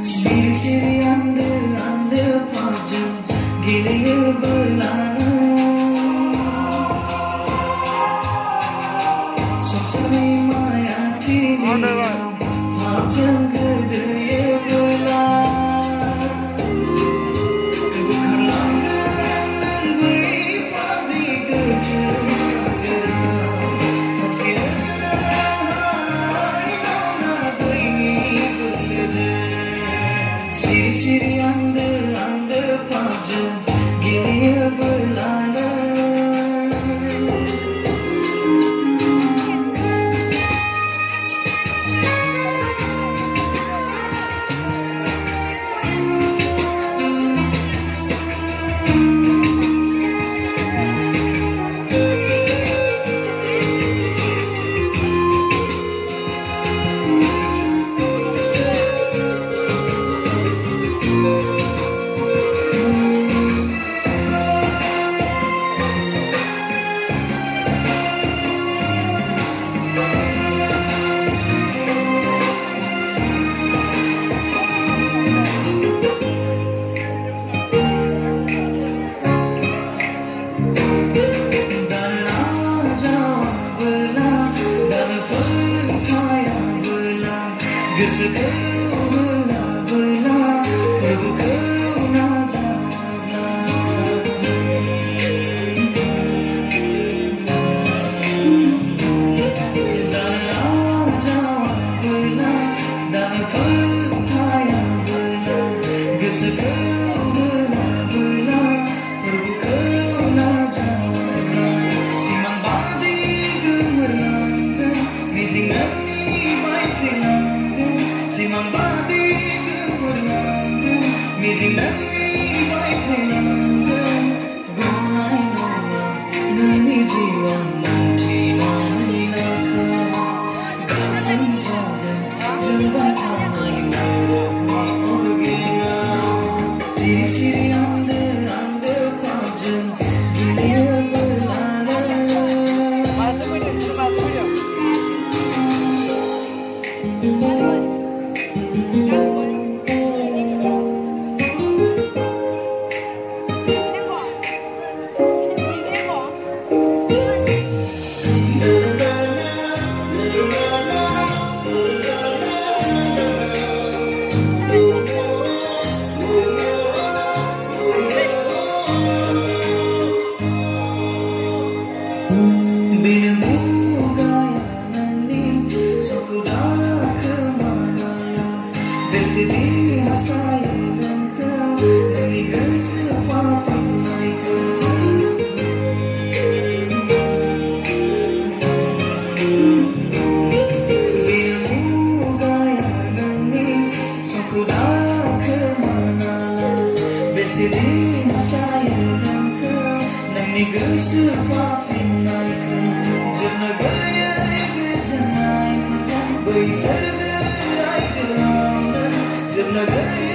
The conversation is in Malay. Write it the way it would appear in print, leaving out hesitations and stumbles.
Siri-siri anda pajang gila belana Sosai maya tiga pajang kedaya belana Bukan langgan beri pabrik kecil saja Saksi Siri-siri anda pajang gila belana Gesegau bela-bela berbukau najabla Dalam jawab bela dan percaya bela Gesegau bela-bela berbukau najabla Simang badi gemerlangkan mijing nani baik bilang Simang badi gemerlangkan mijing nani baik bilang Gunai nona nani jiwa nanti nani laka Gasan jaga jembatan nai naromi orgena Siri-siri anda pajang gila belana Binamu gaya nani Sokudah kemana Bersedih hastai engkau Demi kesefatan mereka Binamu gaya nani Sokudah kemana Bersedih hastai engkau Demi kesefatan mereka Jana gaya ke janai Bai sarda ai jalan Jana gaya